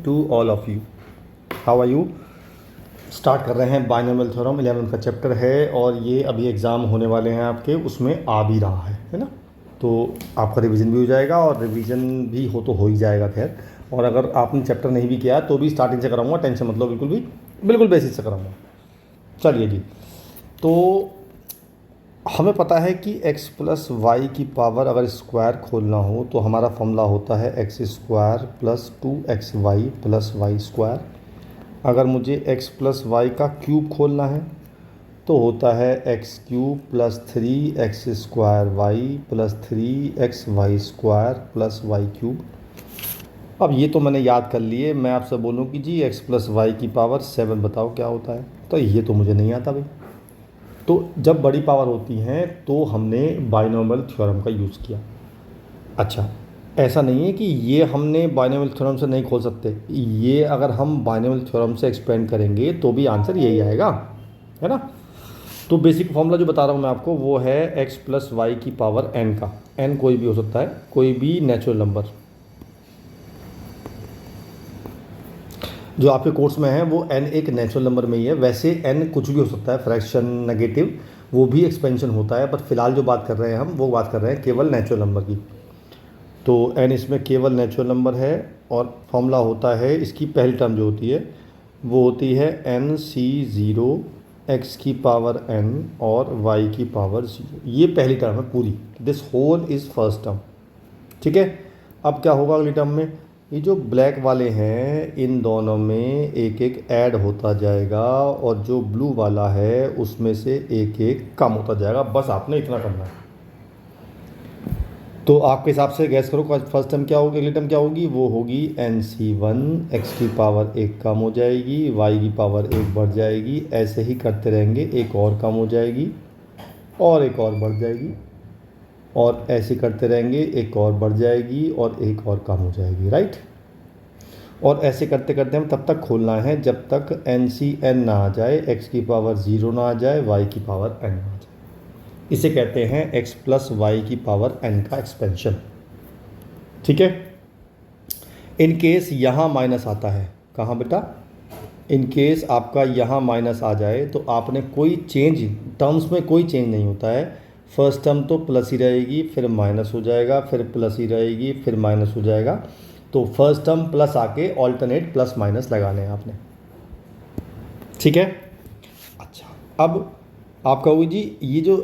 to all of you. How are you? Start कर रहे हैं बाइनोमियल थ्योरम 11th का चैप्टर है और ये अभी एग्ज़ाम होने वाले हैं आपके, उसमें आ भी रहा है ना। तो आपका रिवीजन भी हो जाएगा और रिवीजन भी तो हो ही जाएगा खैर। और अगर आपने चैप्टर नहीं भी किया तो भी स्टार्टिंग से कराऊंगा, टेंशन मतलब बिल्कुल बेसिक से कराऊंगा। चलिए जी, तो हमें पता है कि x प्लस वाई की पावर अगर स्क्वायर खोलना हो तो हमारा फॉर्मूला होता है X square plus 2xy plus Y square. अगर मुझे x प्लस वाई का क्यूब खोलना है तो होता है X cube plus 3x square Y plus 3xy square plus Y cube. अब ये तो मैंने याद कर लिए। मैं आपसे बोलूँ कि जी x प्लस वाई की पावर 7 बताओ क्या होता है, तो ये तो मुझे नहीं आता भाई। तो जब बड़ी पावर होती हैं तो हमने बाइनोमियल थ्योरम का यूज़ किया। अच्छा, ऐसा नहीं है कि ये हमने बाइनोमियल थ्योरम से नहीं खोल सकते, ये अगर हम बाइनोमियल थ्योरम से एक्सपेंड करेंगे तो भी आंसर यही आएगा, है ना। तो बेसिक फॉर्मूला जो बता रहा हूँ मैं आपको वो है x प्लस वाई की पावर n का। n कोई भी हो सकता है, कोई भी नेचुरल नंबर जो आपके कोर्स में है वो n एक नेचुरल नंबर में ही है। वैसे n कुछ भी हो सकता है, फ्रैक्शन, नेगेटिव, वो भी एक्सपेंशन होता है, पर फिलहाल जो बात कर रहे हैं हम वो बात कर रहे हैं केवल नेचुरल नंबर की। तो n इसमें केवल नेचुरल नंबर है और फॉर्मूला होता है, इसकी पहली टर्म जो होती है वो होती है NC0 x की पावर n और y की पावर 0। ये पहली टर्म है पूरी, this whole is first term. ठीक है, अब क्या होगा अगली टर्म में, ये जो ब्लैक वाले हैं इन दोनों में एक एक ऐड होता जाएगा और जो ब्लू वाला है उसमें से एक एक कम होता जाएगा। बस आपने इतना करना है। तो आपके हिसाब से गैस करो फर्स्ट टर्म क्या होगी, अगली टर्म क्या होगी। वो होगी NC1 x की पावर 1 कम हो जाएगी, y की पावर 1 बढ़ जाएगी, ऐसे ही करते रहेंगे, एक और कम हो जाएगी और एक और बढ़ जाएगी और ऐसे करते रहेंगे, एक और बढ़ जाएगी और एक और कम हो जाएगी, राइट। और ऐसे करते करते हम तब तक खोलना है जब तक NCn ना आ जाए, x की पावर 0 ना आ जाए, y की पावर n ना आ जाए। इसे कहते हैं x प्लस वाई की पावर n का एक्सपेंशन। ठीक है, इन केस यहाँ माइनस आता है, कहाँ बेटा, इन केस आपका यहाँ माइनस आ जाए तो आपने कोई चेंज, टर्म्स में कोई चेंज नहीं होता है। फर्स्ट टर्म तो प्लस ही रहेगी, फिर माइनस हो जाएगा, फिर प्लस ही रहेगी, फिर माइनस हो जाएगा। तो फर्स्ट टर्म प्लस आके ऑल्टरनेट प्लस माइनस लगाने हैं आपने। ठीक है, अच्छा, अब आप कहोगे जी ये जो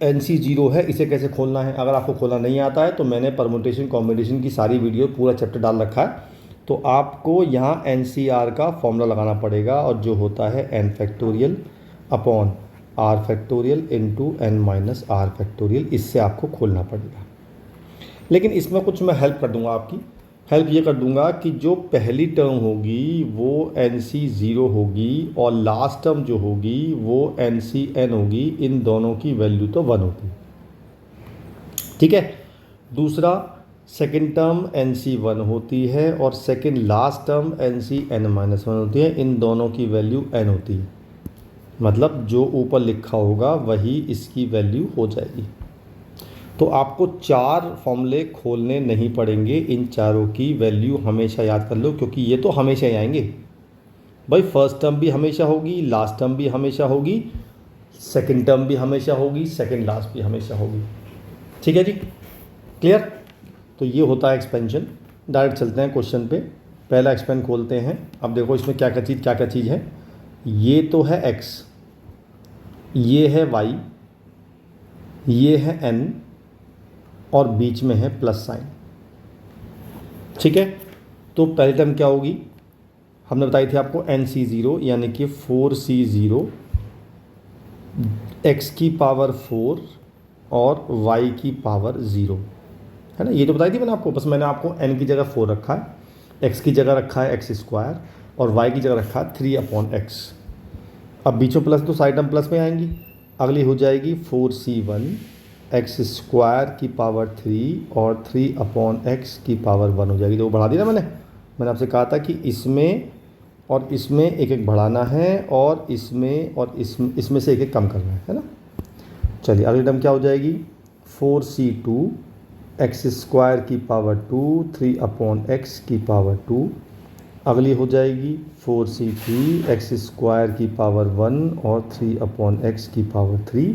NC0 है इसे कैसे खोलना है। अगर आपको खोलना नहीं आता है तो मैंने परमुटेशन कॉम्बिनेशन की सारी वीडियो पूरा चैप्टर डाल रखा है। तो आपको यहाँ NCR का फॉर्मूला लगाना पड़ेगा और जो होता है n factorial upon r factorial into n minus r factorial, इससे आपको खोलना पड़ेगा। लेकिन इसमें कुछ मैं हेल्प कर दूंगा, आपकी हेल्प ये कर दूंगा कि जो पहली टर्म होगी वो NC0 होगी और लास्ट टर्म जो होगी वो NCn होगी। इन दोनों की वैल्यू तो 1 होगी। ठीक है, दूसरा सेकंड टर्म NC1 होती है और सेकंड लास्ट टर्म NCn-1 होती है। इन दोनों की वैल्यू n होती है, मतलब जो ऊपर लिखा होगा वही इसकी वैल्यू हो जाएगी। तो आपको 4 फॉर्मूले खोलने नहीं पड़ेंगे, इन चारों की वैल्यू हमेशा याद कर लो, क्योंकि ये तो हमेशा ही आएंगे भाई। फर्स्ट टर्म भी हमेशा होगी, लास्ट टर्म भी हमेशा होगी, सेकंड टर्म भी हमेशा होगी, सेकंड लास्ट भी हमेशा होगी। ठीक है जी, क्लियर। तो ये होता है एक्सपेंशन। डायरेक्ट चलते हैं क्वेश्चन पे। पहला एक्सपेंड खोलते हैं। अब देखो इसमें क्या क्या चीज़ है। ये तो है x, ये है y, ये है n और बीच में है प्लस साइन। ठीक है, तो पहली टर्म क्या होगी, हमने बताई थी आपको NC0 यानी कि 4C0 x की पावर 4 और y की पावर 0, है ना। ये तो बताई थी मैंने आपको, बस मैंने आपको n की जगह 4 रखा है, x की जगह रखा है x स्क्वायर और y की जगह रखा है 3/x। अब बीचों प्लस तो साइड टर्म प्लस में आएंगी। अगली हो जाएगी 4C1 x स्क्वायर की पावर 3 और 3/x की पावर 1 हो जाएगी। तो बढ़ा दी ना मैंने आपसे कहा था कि इसमें और इसमें एक एक बढ़ाना है और इसमें और इसमें से एक एक कम करना है ना। चलिए अगली टर्म क्या हो जाएगी, 4C2 x स्क्वायर की पावर 2 3/x की पावर 2 अगली हो जाएगी 4c3 एक्स स्क्वायर की पावर 1 और 3 अपॉन एक्स की पावर 3।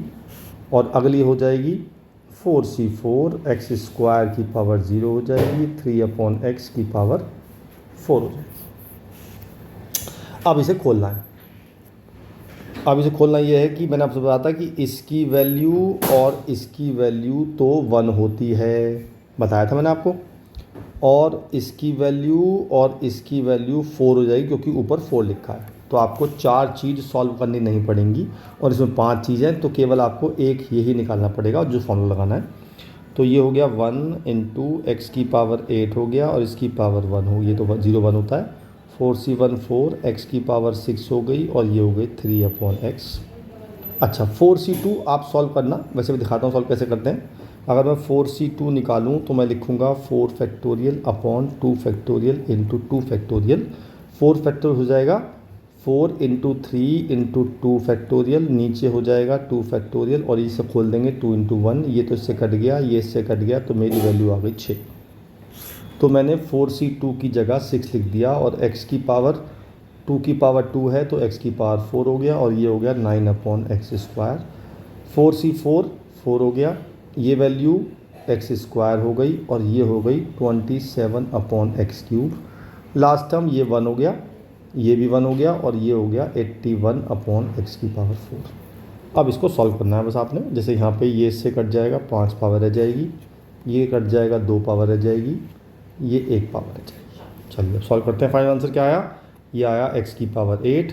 और अगली हो जाएगी 4c4 एक्स स्क्वायर की पावर 0 हो जाएगी, 3 अपॉन एक्स की पावर 4 हो जाएगी। अब इसे खोलना है। अब इसे खोलना ये है कि मैंने आपसे बताया था कि इसकी वैल्यू और इसकी वैल्यू तो 1 होती है, बताया था मैंने आपको। और इसकी वैल्यू और इसकी वैल्यू 4 हो जाएगी क्योंकि ऊपर 4 लिखा है। तो आपको 4 चीज़ सॉल्व करनी नहीं पड़ेंगी और इसमें 5 चीज़ें, तो केवल आपको एक यही निकालना पड़ेगा जो फॉर्मूला लगाना है। तो ये हो गया 1 इंटू एक्स की पावर 8 हो गया और इसकी पावर 1 हो, ये तो 0 1 होता है। 4c1 4 एक्स की पावर 6 हो गई और ये हो गई 3 अपॉन एक्स। अच्छा 4c2 आप सॉल्व करना, वैसे भी दिखाता हूँ सॉल्व कैसे करते हैं। अगर मैं 4c2 निकालूँ तो मैं लिखूँगा 4 factorial upon 2 factorial into 2 factorial. 4 factorial हो जाएगा 4 इंटू 3 इंटू 2 फैक्टोरियल, नीचे हो जाएगा 2 फैक्टोरियल और इसे खोल देंगे 2 इंटू 1। ये तो इससे कट गया, ये इससे कट गया, तो मेरी वैल्यू आ गई 6। तो मैंने 4c2 की जगह 6 लिख दिया और x की पावर 2 की पावर 2 है तो x की पावर 4 हो गया और ये हो गया 9 अपॉन एक्स स्क्वायर। 4c4 4 हो गया, ये वैल्यू एक्स स्क्वायर हो गई और ये हो गई 27 upon x cube. Last term ये 1 हो गया, ये भी 1 हो गया और ये हो गया 81 अपॉन एक्स की पावर 4। अब इसको सॉल्व करना है बस आपने। जैसे यहाँ पे ये इससे कट जाएगा 5 पावर रह जाएगी, ये कट जाएगा 2 पावर रह जाएगी, ये 1 पावर रह जाएगी। चलिए अब सॉल्व करते हैं। फाइनल आंसर क्या आया? ये आया एक्स की पावर 8,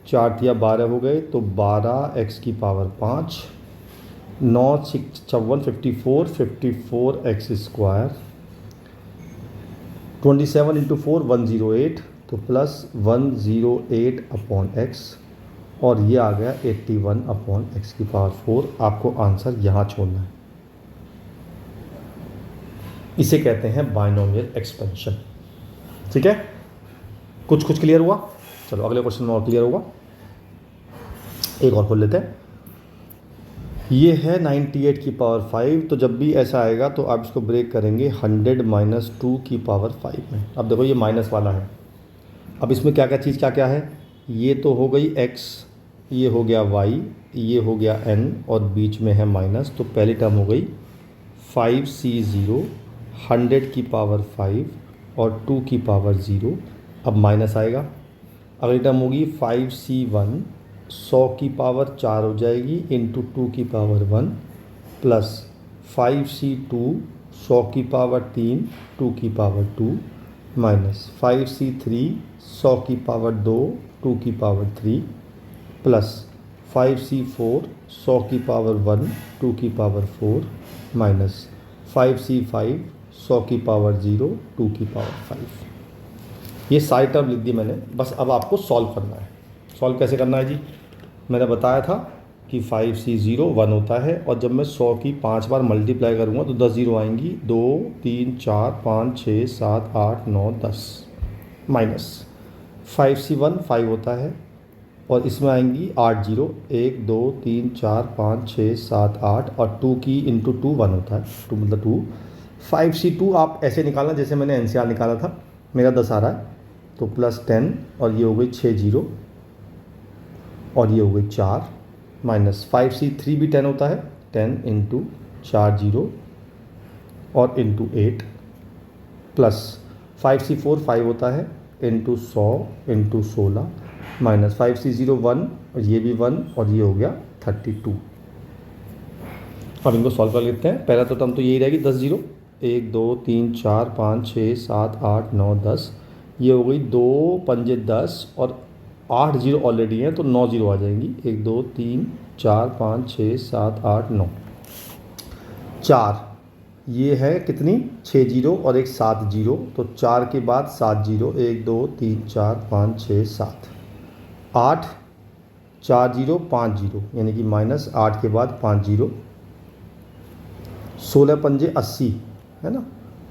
4 या 12 हो गए तो 12 एक्स की पावर 5, 9 6 54 54 एक्स स्क्वायर, 27 इंटू 4 108 तो प्लस 108 अपॉन एक्स और ये आ गया 81 अपॉन एक्स की पावर 4। आपको आंसर यहाँ छोड़ना है। इसे कहते हैं बाइनोमियल एक्सपेंशन। ठीक है, कुछ क्लियर हुआ? चलो अगले क्वेश्चन में और क्लियर होगा। एक और खोल लेते हैं। ये है 98 की पावर 5, तो जब भी ऐसा आएगा तो आप इसको ब्रेक करेंगे 100 माइनस 2 की पावर 5 में। अब देखो ये माइनस वाला है, अब इसमें क्या क्या चीज़ क्या क्या है? ये तो हो गई x, ये हो गया y, ये हो गया n और बीच में है माइनस। तो पहली टर्म हो गई 5c0 100 की पावर 5 और 2 की पावर 0, अब माइनस आएगा। अगली टर्म होगी 5c1 100 की पावर 4 हो जाएगी इंटू 2 की पावर 1 प्लस 5c2 100 की पावर 3 2 की पावर 2 माइनस 5c3 100 की पावर 2 2 की पावर 3 प्लस 5c4 100 की पावर 1 2 की पावर 4 माइनस 5c5 100 की पावर 0 2 की पावर 5। ये सारी टर्म लिख दी मैंने। बस अब आपको सॉल्व करना है। सॉल्व कैसे करना है जी? मैंने बताया था कि 5c0 1 होता है और जब मैं 100 की 5 बार मल्टीप्लाई करूँगा तो 10 जीरो आएंगी, 2 3 4 5 6 7 8 9 10 माइनस 5c1 5 होता है और इसमें आएंगी 8 जीरो, 1 2 3 4 5 6 7 8 और 2 की इंटू 2 1 होता है, 2 मतलब 2। 5c2 आप ऐसे निकालना जैसे मैंने एनसीआर निकाला था, मेरा 10 आ रहा है तो प्लस 10 और ये हो गई 6 जीरो और ये हो गई 4 माइनस 5c3 भी 10 होता है, 10 इंटू 4 जीरो और इंटू 8 प्लस 5c4 5 होता है इंटू 100 इंटू 16 माइनस 5c0 1 और ये भी 1 और ये हो गया 32। अब इनको सॉल्व कर लेते हैं। पहला तो टर्म तो यही रहेगी 10 जीरो, 1 2 3 4 5 6 7 8 9 10, ये हो गई 2 पंजे 10 और 8 जीरो ऑलरेडी हैं तो 9 जीरो आ जाएंगी, 1 2 3 4 5 6 7 8 9 4। ये है कितनी? 6 जीरो और एक 7 जीरो, तो 4 के बाद 7 जीरो, 1 2 3 4 5 6 7 8 4 जीरो 5 जीरो यानी कि माइनस 8 के बाद 5 जीरो, 16 पंजे 80 है ना,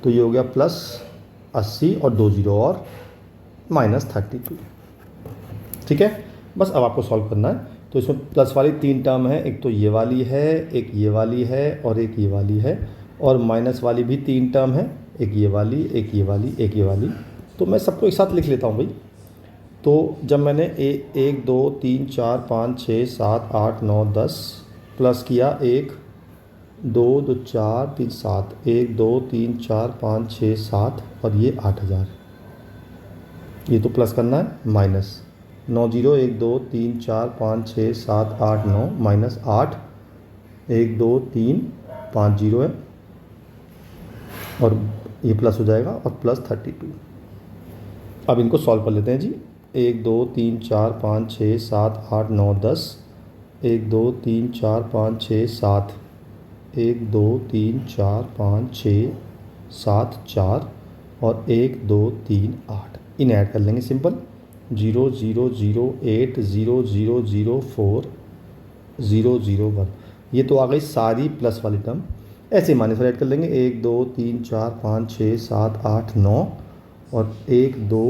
तो ये हो गया प्लस 80 और 2 जीरो और माइनस 32। ठीक है, बस अब आपको सॉल्व करना है। तो इसमें प्लस वाली 3 टर्म है, एक तो ये वाली है, एक ये वाली है और एक ये वाली है, और माइनस वाली भी 3 टर्म है, एक ये वाली, एक ये वाली, एक ये वाली। तो मैं सबको एक साथ लिख लेता हूँ भाई। तो जब मैंने 1 2 3 4 5 6 7 8 9 10 प्लस किया 1 2 2 4 3 7 1 2 3 4 5 6 7 और ये 8000, ये तो प्लस करना है, माइनस 9 0 1 2 3 4 5 6 7 8 9 माइनस 8 1 2 3 5 0 है और ये प्लस हो जाएगा और प्लस 32। अब इनको सॉल्व कर लेते हैं जी। 1 2 3 4 5 6 7 8 9 10 1 2 3 4 5 6 7 1 2 3 4 5 6 7 4 और 1 2 3 8, इन्हें ऐड कर लेंगे सिंपल। 0 0 0 8 0 0 0 4 0 0 1, ये तो आ गई सारी प्लस वाली टर्म। ऐसे माइनस वाले ऐड कर लेंगे 1 2 3 4 5 6 7 8 9 और 1 2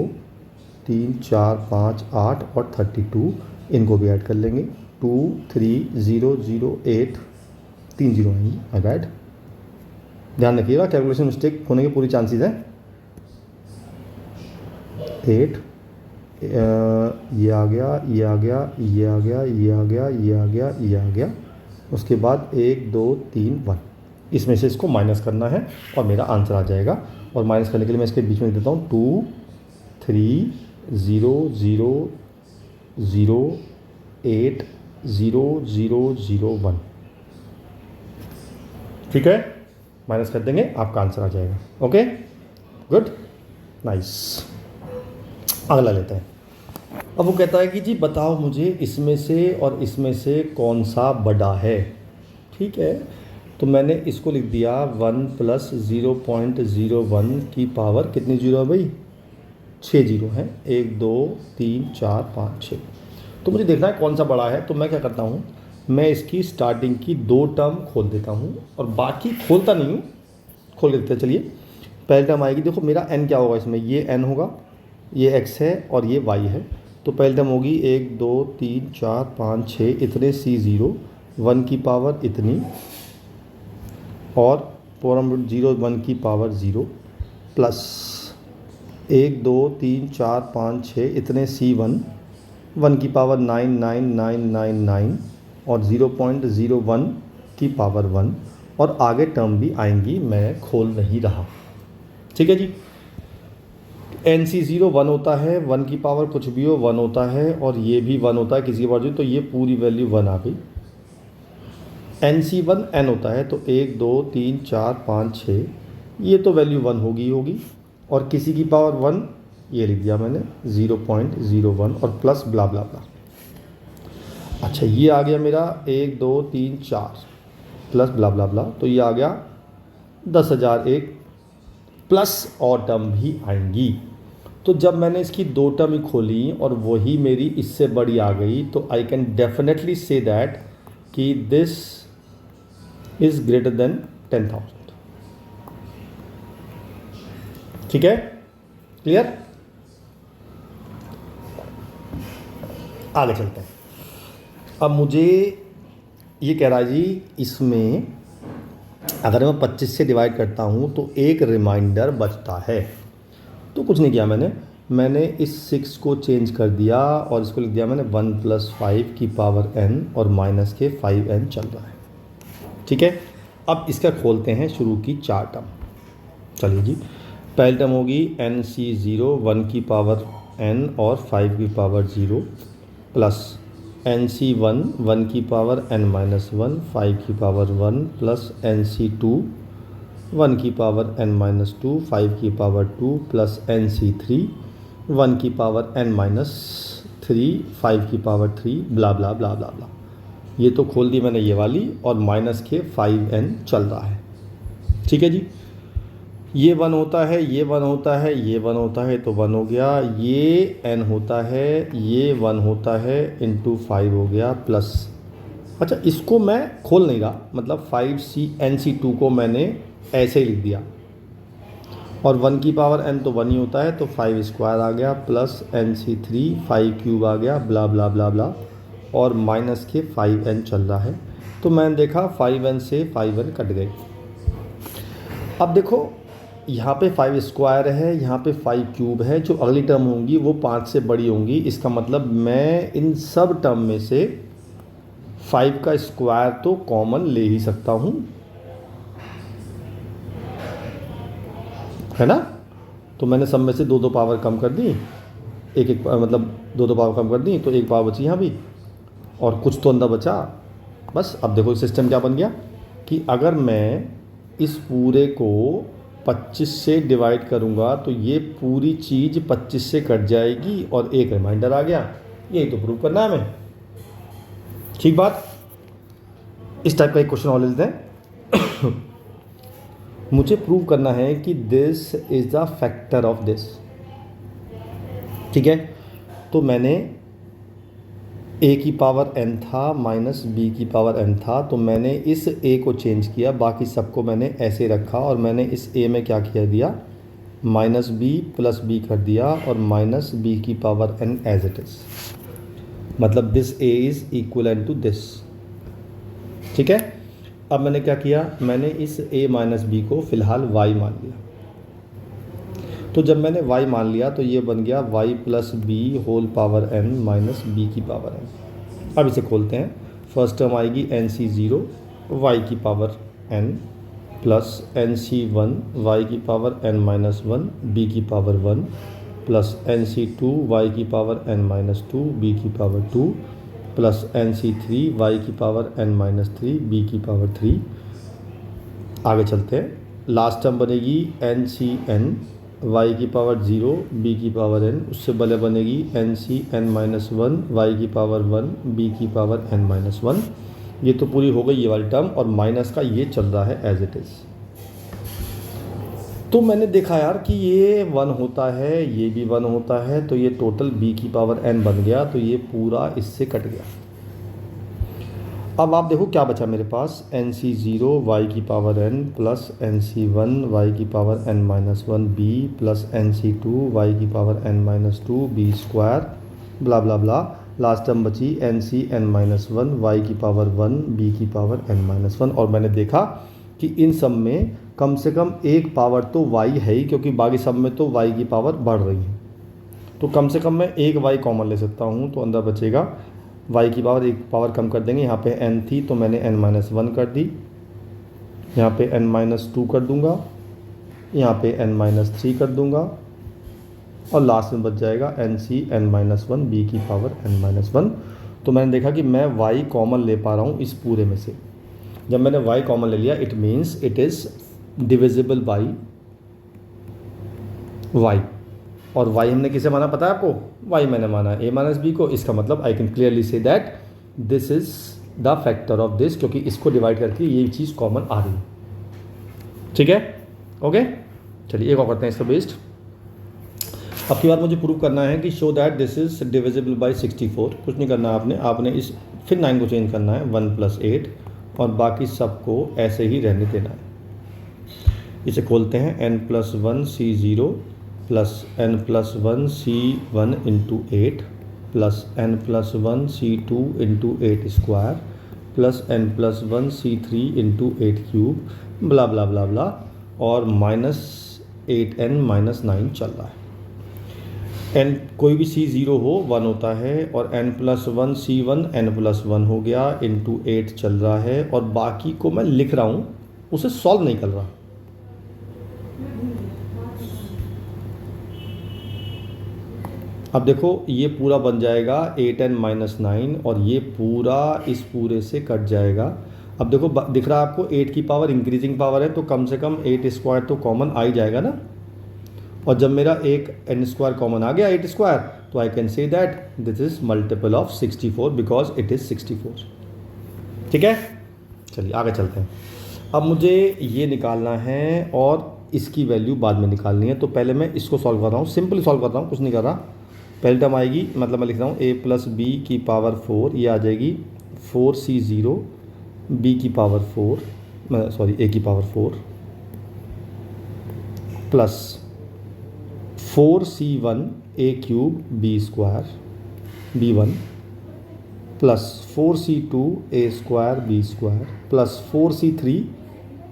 3 4 5 8 और 32, इनको भी ऐड कर लेंगे। 2 3 0 0 8 3 0 आएंगी, माय बैड। ध्यान रखिएगा कैलकुलेशन मिस्टेक होने के पूरी चांसेस हैं। 8 ये आ गया, ये आ गया, ये आ गया, ये आ गया, ये आ गया, ये आ गया, उसके बाद 1 2 3 1, इसमें से इसको माइनस करना है और मेरा आंसर आ जाएगा। और माइनस करने के लिए मैं इसके बीच में देता हूँ 2 3 0 0 0 8 0 0 0 1, ठीक है, माइनस कर देंगे, आपका आंसर आ जाएगा। Okay good, nice. अगला लेते हैं। अब वो कहता है कि जी बताओ मुझे इसमें से और इसमें से कौन सा बड़ा है। ठीक है, तो मैंने इसको लिख दिया 1 + 0.01 की पावर कितनी जीरो है भाई, 6 जीरो हैं, 1 2 3 4 5 6। तो मुझे देखना है कौन सा बड़ा है। तो मैं क्या करता हूँ, मैं इसकी स्टार्टिंग की 2 टर्म खोल देता हूँ और बाकी खोलता नहीं हूँ, खोल के देखते हैं। चलिए पहली टर्म आएगी, देखो मेरा n क्या होगा इसमें, ये n होगा, ये x है और ये y है। तो पहली टर्म होगी 1 2 3 4 5 6 इतने C0 1 की पावर इतनी और फॉर्म 0 1 की पावर 0 प्लस 1 2 3 4 5 6 इतने C1 1 की पावर 9 9 9 9 9 और 0.01 की पावर 1 और आगे टर्म भी आएंगी, मैं खोल नहीं रहा। ठीक है जी। NC0 1 होता है, 1 की पावर कुछ भी हो 1 होता है और ये भी 1 होता है किसी की पावर, तो ये पूरी वैल्यू 1 आ गई। NC1 n होता है, तो 1 2 3 4 5 6 ये तो वैल्यू 1 होगी और किसी की पावर 1 ये लिख दिया मैंने 0.01 और प्लस ब्ला ब्ला ब्ला। अच्छा ये आ गया मेरा 1 2 3 4 प्लस ब्ला ब्ला ब्ला, तो ये आ गया 10,001 प्लस और टर्म भी आएंगी। तो जब मैंने इसकी 2 टर्म ही खोली और वही मेरी इससे बड़ी आ गई, तो I can definitely say that कि दिस इज ग्रेटर देन 10,000। ठीक है, क्लियर। आगे चलते हैं। अब मुझे ये कह रहा है जी, इसमें अगर मैं 25 से डिवाइड करता हूँ तो एक रिमाइंडर बचता है। तो कुछ नहीं किया मैंने इस 6 को चेंज कर दिया और इसको लिख दिया मैंने 1 + 5 की पावर n और माइनस के 5n चल रहा है। ठीक है, अब इसका खोलते हैं शुरू की 4 टर्म। चलिए जी, पहली टर्म होगी NC0 1 की पावर n और 5 की पावर 0 प्लस NC1 1 की पावर n-1 5 की पावर 1 प्लस NC2 1 की पावर n-2 5 की पावर 2 प्लस NC3 1 की पावर n-3 5 की पावर 3 ब्ला ब्ला ब्ला ब्ला ब्ला। ये तो खोल दी मैंने ये वाली और माइनस के 5n चल रहा है। ठीक है जी, ये 1 होता है, ये 1 होता है, ये 1 होता है तो 1 हो गया, ये n होता है, ये 1 होता है इंटू 5 हो गया प्लस। अच्छा इसको मैं खोल नहीं रहा, मतलब 5NC2 को मैंने ऐसे ही लिख दिया और 1 की पावर n तो 1 ही होता है, तो 5 स्क्वायर आ गया प्लस NC3 5 क्यूब आ गया ब्ला ब्ला ब्ला ब्ला और माइनस के 5n चल रहा है। तो मैंने देखा 5n से 5n कट गए। अब देखो यहाँ पे 5 स्क्वायर है, यहाँ पे 5 क्यूब है। जो अगली टर्म होंगी वो 5 से बड़ी होंगी। इसका मतलब मैं इन सब टर्म में से 5 का स्क्वायर तो कॉमन ले ही सकता हूँ, है ना। तो मैंने सब में से 2 पावर कम कर दी, एक मतलब 2 पावर कम कर दी, तो 1 पावर बची यहाँ भी, और कुछ तो अंदर बचा। बस अब देखो सिस्टम क्या बन गया कि अगर मैं इस पूरे को 25 से डिवाइड करूँगा तो ये पूरी चीज़ 25 से कट जाएगी और एक रिमाइंडर आ गया। यही तो प्रूव करना है हमें। ठीक बात। इस टाइप का एक क्वेश्चन और लेते हैं। मुझे प्रूव करना है कि this is the factor of this. ठीक है, तो मैंने a की पावर n था माइनस b की पावर n था, तो मैंने इस a को चेंज किया, बाकी सबको मैंने ऐसे रखा, और मैंने इस a में क्या किया दिया, माइनस b प्लस b कर दिया, और माइनस b की power n as it is. मतलब this a is equal to this. ठीक है, अब मैंने क्या किया, मैंने इस a माइनस बी को फ़िलहाल y मान लिया। तो जब मैंने y मान लिया तो ये बन गया y plus B whole power n minus B की पावर n। अब इसे खोलते हैं। फर्स्ट टर्म आएगी nc0 y की power n plus nc1 y की पावर n माइनस 1 b की पावर 1 प्लस nc2 y की पावर n माइनस 2 b की पावर 2 प्लस nc3 y की पावर n माइनस 3 b की पावर 3। आगे चलते हैं। लास्ट टर्म बनेगी ncn y की पावर 0 b की पावर n, उससे पहले बनेगी ncn माइनस 1 y की पावर 1 b की पावर n माइनस 1। ये तो पूरी हो गई ये वाली टर्म, और माइनस का ये चल रहा है एज इट इज़। तो मैंने देखा यार कि ये 1 होता है, ये भी 1 होता है, तो ये टोटल b की पावर n बन गया, तो ये पूरा इससे कट गया। अब आप देखो क्या बचा मेरे पास, nc0 y की power n plus nc1 y की power n minus 1 b plus nc2 y की power n minus 2 b square blah blah blah. Last term बची ncn माइनस 1 y की पावर 1 b की पावर n माइनस 1। और मैंने देखा कि इन सब में कम से कम एक पावर तो y है ही, क्योंकि बाकी सब में तो y की पावर बढ़ रही है। तो कम से कम मैं एक y कॉमन ले सकता हूँ, तो अंदर बचेगा y की पावर, एक पावर कम कर देंगे। यहाँ पे n थी तो मैंने n माइनस 1 कर दी, यहाँ पे n माइनस 2 कर दूँगा, यहाँ पे n माइनस 3 कर दूँगा, और लास्ट में बच जाएगा n माइनस 1 b की पावर n माइनस 1। तो मैंने देखा कि मैं y कॉमन ले पा रहा हूँ इस पूरे में से। जब मैंने y कॉमन ले लिया, it means it is divisible by y। और y हमने किसे माना पता है आपको, y मैंने माना a माइनस बी को। इसका मतलब I can clearly say that this is the factor of this, क्योंकि इसको डिवाइड करके ये चीज़ कॉमन आ रही है। ठीक है, ओके। चलिए एक और करते हैं इसका बेस्ड। अब की बार मुझे प्रूव करना है कि show that this is divisible by 64। कुछ नहीं करना है आपने इस फिर 9 को चेंज करना है 1 प्लस 8, और बाकी सबको ऐसे ही रहने देना है। इसे खोलते हैं n plus 1 c0 plus n plus 1 c1 into 8 plus n plus 1 c2 into 8 square plus n plus 1 c3 into 8 cube blah blah blah blah, और माइनस 8n माइनस 9 चल रहा है। n कोई भी c0 हो 1 होता है, और n plus 1 c1 n plus 1 हो गया इंटू 8 चल रहा है, और बाकी को मैं लिख रहा हूँ, उसे सॉल्व नहीं कर रहा। अब देखो ये पूरा बन जाएगा 8n माइनस 9, और ये पूरा इस पूरे से कट जाएगा। अब देखो दिख रहा है आपको 8 की पावर इंक्रीजिंग पावर है, तो कम से कम 8 स्क्वायर तो कॉमन आ ही जाएगा ना। और जब मेरा एक n स्क्वायर कॉमन आ गया 8 स्क्वायर, तो I can say that this is multiple of 64 because it is 64। ठीक है, चलिए आगे चलते हैं। अब मुझे ये निकालना है और इसकी वैल्यू बाद में निकालनी है, तो पहले मैं इसको सॉल्व कर रहा हूँ, सिंपली सॉल्व कर रहा हूँ, कुछ नहीं कर रहा। पहली टर्म आएगी, मतलब मैं लिख रहा हूँ a प्लस बी की पावर 4, ये आ जाएगी 4c0 b की पावर 4 सॉरी a की power 4 plus 4c1 a cube b square b1 plus 4c2 a square b square plus 4c3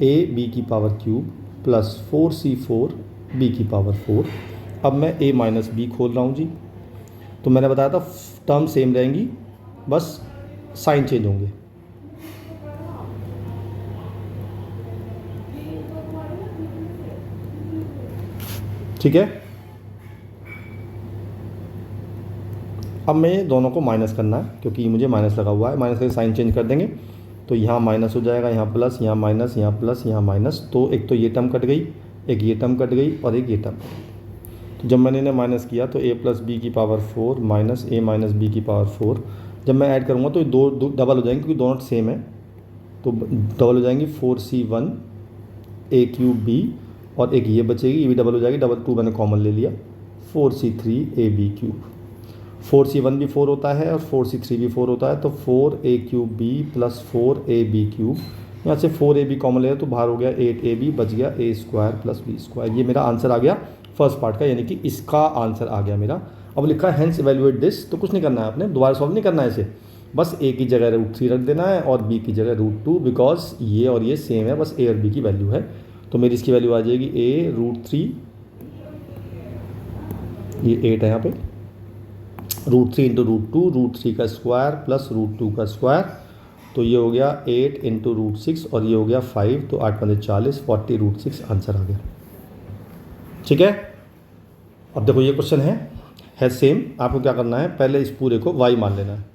a b की power cube plus 4c4 b की power 4। अब मैं a minus B खोल रहा हूँ जी। तो मैंने बताया था टर्म सेम रहेंगी, बस साइन चेंज होंगे। ठीक है, अब मैं दोनों को माइनस करना है क्योंकि मुझे माइनस लगा हुआ है। माइनस करके साइन चेंज कर देंगे तो यहाँ माइनस हो जाएगा, यहाँ प्लस, यहाँ माइनस, यहाँ प्लस, यहाँ माइनस। तो एक तो ये टर्म कट गई, एक ये टर्म कट गई और एक ये टर्म कट गई। तो जब मैंने इन्हें माइनस किया तो a प्लस बी की power 4 minus a minus B की पावर 4। जब मैं ऐड करूँगा तो ये दो डबल हो जाएंगे क्योंकि दोनों सेम है, तो डबल हो जाएंगी 4c1 a क्यूब b, और एक ये बचेगी, ये भी डबल हो जाएगी, डबल 2 मैंने कॉमन ले लिया, 4c3 a b cube. 4c1 भी 4 होता है और 4c3 भी 4 होता है, तो 4a cube b plus 4ab cube. यहाँ से 4ab कॉमन ले तो बाहर हो गया 8ab, बच गया a square plus b square. ये मेरा आंसर आ गया फर्स्ट पार्ट का, यानी कि इसका आंसर आ गया मेरा। अब लिखा है हेंस इवेल्युएट दिस, तो कुछ नहीं करना है आपने, दोबारा सॉल्व नहीं करना है इसे, बस a की जगह √3 रख देना है और b की जगह √2, बिकॉज ये और ये सेम है, बस a और b की वैल्यू है। तो मेरी इसकी वैल्यू आ जाएगी a √3, ये 8 है यहाँ पे, √3 इंटू √2, √3 का स्क्वायर प्लस √2 का स्क्वायर, तो ये हो गया 8 इंटू √6 और ये हो गया 5, तो 8 पंजे 40, 40 √6 आंसर आ गया। ठीक है, अब देखो ये क्वेश्चन है सेम। आपको क्या करना है, पहले इस पूरे को y मान लेना है।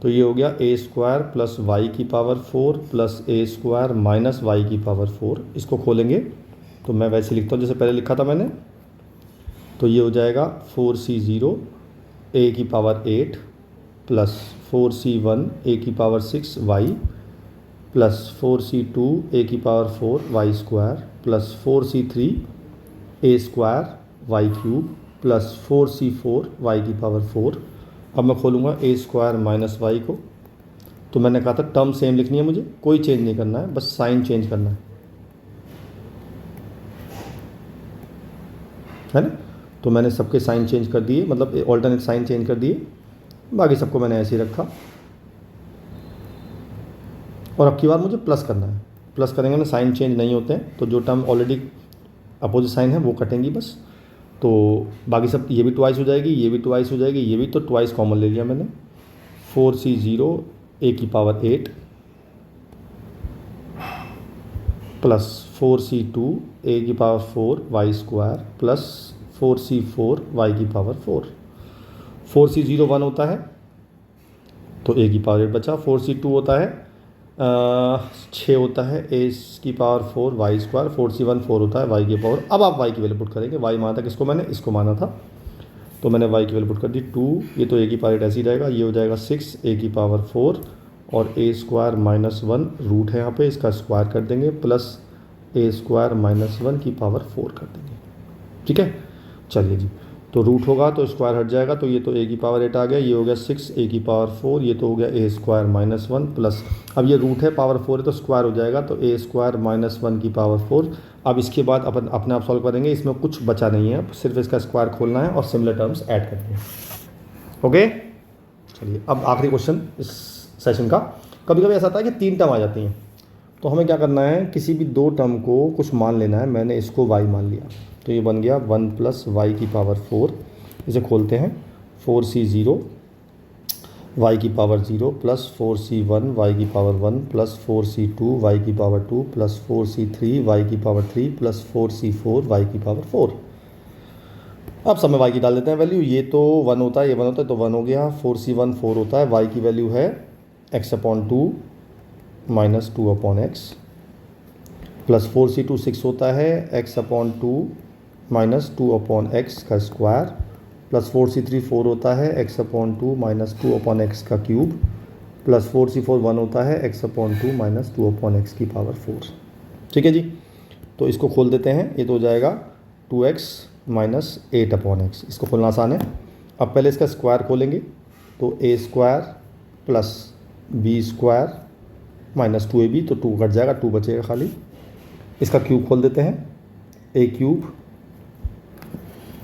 तो ये हो गया a स्क्वायर प्लस वाई की power 4 plus a square minus Y की पावर 4। इसको खोलेंगे तो मैं वैसे लिखता हूँ जैसे पहले लिखा था मैंने। तो ये हो जाएगा 4c0 a की पावर 8 प्लस 4c1 a की power 6 y plus 4c2 a की power 4 y square plus 4c3 a square y cube plus 4c4 y की पावर 4। अब मैं खोलूँगा a स्क्वायर माइनस वाई को। तो मैंने कहा था टर्म सेम लिखनी है, मुझे कोई चेंज नहीं करना है, बस साइन चेंज करना है ना। तो मैंने सबके साइन चेंज कर दिए, मतलब ऑल्टरनेट साइन चेंज कर दिए, बाकी सबको मैंने ऐसे ही रखा। और अब की बार मुझे प्लस करना है, प्लस करेंगे ना साइन चेंज नहीं होते हैं, तो जो टर्म ऑलरेडी अपोजिट साइन है वो कटेंगी बस। तो बाकी सब, ये भी ट्वाइस हो जाएगी, ये भी ट्वाइस हो जाएगी, ये भी, तो ट्वाइस कॉमन ले लिया मैंने। 4c0 a की पावर 8 प्लस 4c2 a की power 4 y square plus 4c4 y की पावर 4। 4c0 1 होता है तो a की पावर 8 बचा, 4c2 होता है 6 होता है a की पावर 4 y स्क्वायर, 4c1 4 होता है y की पावर। अब आप y की वैल्यू पुट करेंगे, y माना था किसको मैंने, इसको माना था, तो मैंने y की वैल्यू पुट कर दी 2। ये तो a की पावर 8 ऐसे ही रहेगा, ये हो जाएगा 6 a की पावर 4 और a स्क्वायर माइनस 1 रूट है यहाँ पे, इसका स्क्वायर कर देंगे प्लस a स्क्वायर माइनस 1 की पावर 4 कर देंगे। ठीक है, चलिए जी, तो रूट होगा तो स्क्वायर हट जाएगा, तो ये तो a की पावर 8 आ गया, ये हो गया 6 a की पावर 4, ये तो हो गया a स्क्वायर माइनस 1 प्लस, अब ये रूट है पावर 4 है तो स्क्वायर हो जाएगा, तो a स्क्वायर माइनस 1 की पावर 4। अब इसके बाद अपन अपने आप सॉल्व करेंगे, इसमें कुछ बचा नहीं है, सिर्फ इसका स्क्वायर खोलना है और सिमिलर टर्म्स ऐड करनी है। ओके, चलिए अब आखिरी क्वेश्चन इस सेशन का। कभी कभी ऐसा होता है कि 3 टर्म आ जाती हैं, तो हमें क्या करना है, किसी भी 2 टर्म को कुछ मान लेना है। मैंने इसको y मान लिया, तो ये बन गया 1 प्लस वाई की पावर 4। इसे खोलते हैं, 4c0 y की पावर 0 प्लस 4c1 y की पावर 1 प्लस 4c2 y की पावर 2 प्लस 4c3 y की पावर 3 प्लस 4c4 y की पावर 4। अब सब में y की डाल देते हैं वैल्यू, ये तो 1 होता है, ये 1 होता है, तो 1 हो गया। 4c1 4 होता है, y की वैल्यू है x/2 minus 2/x plus 4c2 6 होता है, x/2 माइनस 2/x का स्क्वायर प्लस 4c3 4 होता है, x/2 माइनस 2/x का क्यूब प्लस 4c4 1 होता है, x/2 माइनस 2/x की पावर 4। ठीक है जी, तो इसको खोल देते हैं, ये तो हो जाएगा 2x माइनस 8/x। इसको खोलना आसान है। अब पहले इसका स्क्वायर खोलेंगे, तो a square plus b square minus 2ab, तो 2 कट जाएगा, 2 बचेगा खाली। इसका क्यूब खोल देते हैं, a cube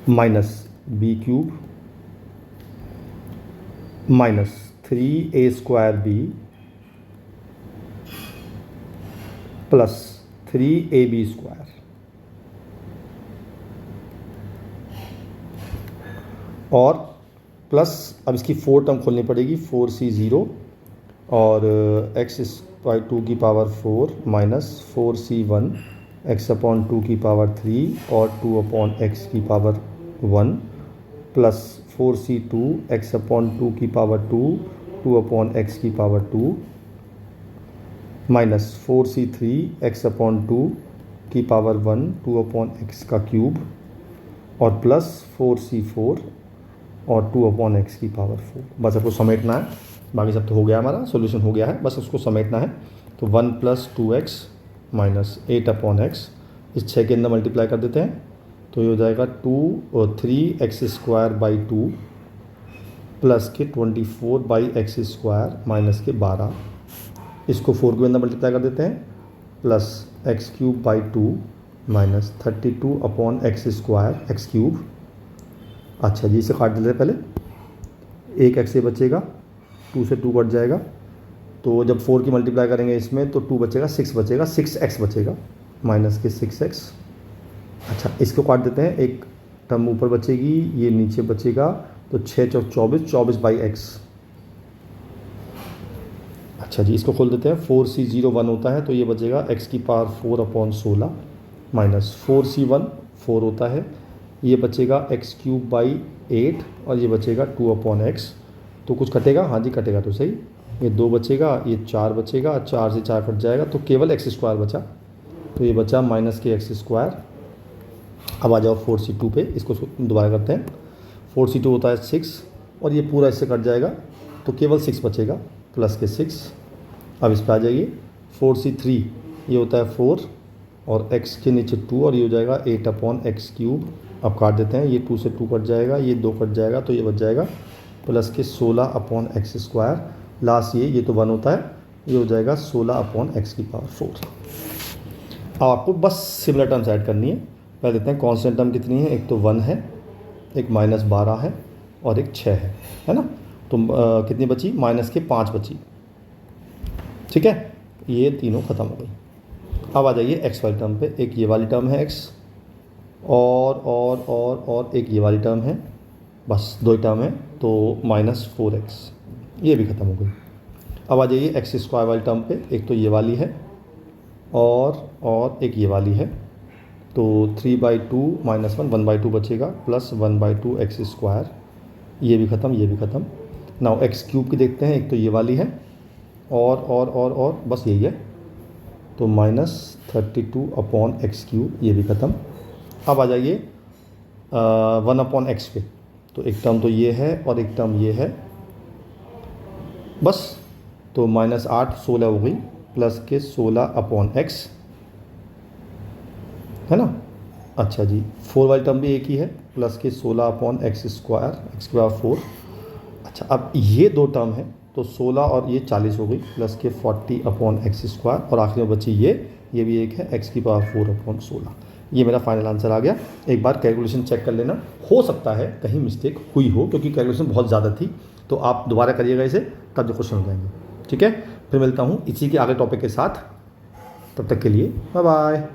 minus B cube minus 3a square b plus 3ab square और प्लस अब इसकी 4 टर्म खोलनी पड़ेगी, 4c0 और x/2 की पावर 4 माइनस 4c1 x/2 की पावर 3 और 2/x की पावर 1 प्लस 4c2 x/2 की पावर 2 2/x की पावर 2 माइनस 4c3 x/2 की पावर 1 2/x का क्यूब और प्लस 4c4 और 2/x की पावर 4। बस आपको समेटना है, बाकी सब तो हो गया, हमारा सॉल्यूशन हो गया है, बस उसको समेटना है। तो 1 + 2x माइनस 8/x, इस 6 के अंदर मल्टीप्लाई कर देते हैं तो ये हो जाएगा 2 और 3x² प्लस के 24/x² माइनस के 12, इसको 4 के अंदर मल्टीप्लाई कर देते हैं plus x³ minus 32/x², x³। अच्छा जी, इसे काट देते हैं पहले, एक x बचेगा, 2 से 2 कट जाएगा, तो जब 4 की मल्टीप्लाई करेंगे इसमें तो 2 बचेगा, 6 बचेगा, 6x बचेगा माइनस के 6x। अच्छा, इसको काट देते हैं, एक टर्म ऊपर बचेगी, ये नीचे बचेगा, तो 6 × 24 24/x। अच्छा जी, इसको खोल देते हैं, 4c0 1 होता है तो ये बचेगा x³ 4/16 माइनस 4c1 4 होता है, ये बचेगा x³ 8 और ये बचेगा 2/x। तो कुछ कटेगा, हाँ जी कटेगा तो सही, ये 2 बचेगा, ये 4 बचेगा, 4 से 4 कट जाएगा तो केवल x² बचा, तो ये बचा माइनस के x²। अब आ जाओ 4c2 पे, इसको दोबारा करते हैं, 4c2 होता है 6 और ये पूरा इससे कट जाएगा तो केवल 6 बचेगा प्लस के 6। अब इस पर आ जाइए, 4c3 ये होता है 4 और x के नीचे 2 और ये हो जाएगा 8/x³। अब काट देते हैं, ये 2 से 2 कट जाएगा, ये 2 कट जाएगा तो ये बच जाएगा प्लस के 16/x²। लास्ट ये तो 1 होता है, ये हो जाएगा 16/x⁴। अब आपको बस सिमिलर टर्म्स ऐड करनी है। पहले देखते हैं कांस्टेंट टर्म कितनी है, एक तो 1 है, एक -12 है और एक 6 है ना। तो कितनी बची, माइनस के 5 बची, ठीक है, ये तीनों ख़त्म हो गई। अब आ जाइए x वाली टर्म पे, एक ये वाली टर्म है x और एक ये वाली टर्म है, बस 2 टर्म है तो -4x, ये भी ख़त्म हो गई। अब आ जाइए x² वाली टर्म पे, एक तो ये वाली है और एक ये वाली है, तो 3/2 -1 1/2 बचेगा प्लस 1/2x², ये भी ख़त्म, ये भी ख़त्म। नाउ x³ की देखते हैं, एक तो ये वाली है और बस यही है, तो -32/x³, ये भी ख़त्म। अब आ जाइए 1/x पे, तो एक टर्म तो ये है और एक टर्म ये है, बस तो -8 16 हो गई प्लस के 16/x, है ना। अच्छा जी, 4 वाली टर्म भी एक ही है, प्लस के 16/x², x²। अच्छा, अब ये 2 टर्म है तो 16 और ये 40 हो गई प्लस के 40/x² और आखिरी में बची ये भी एक है, x⁴/16। ये मेरा फाइनल आंसर आ गया। एक बार कैलकुलेशन चेक कर लेना, हो सकता है कहीं मिस्टेक हुई हो क्योंकि कैलकुलेशन बहुत ज़्यादा थी, तो आप दोबारा करिएगा इसे, तब जो क्वेश्चन हो जाएंगे। ठीक है, फिर मिलता हूँ इसी के आगे टॉपिक के साथ, तब तक के लिए बाय बाय।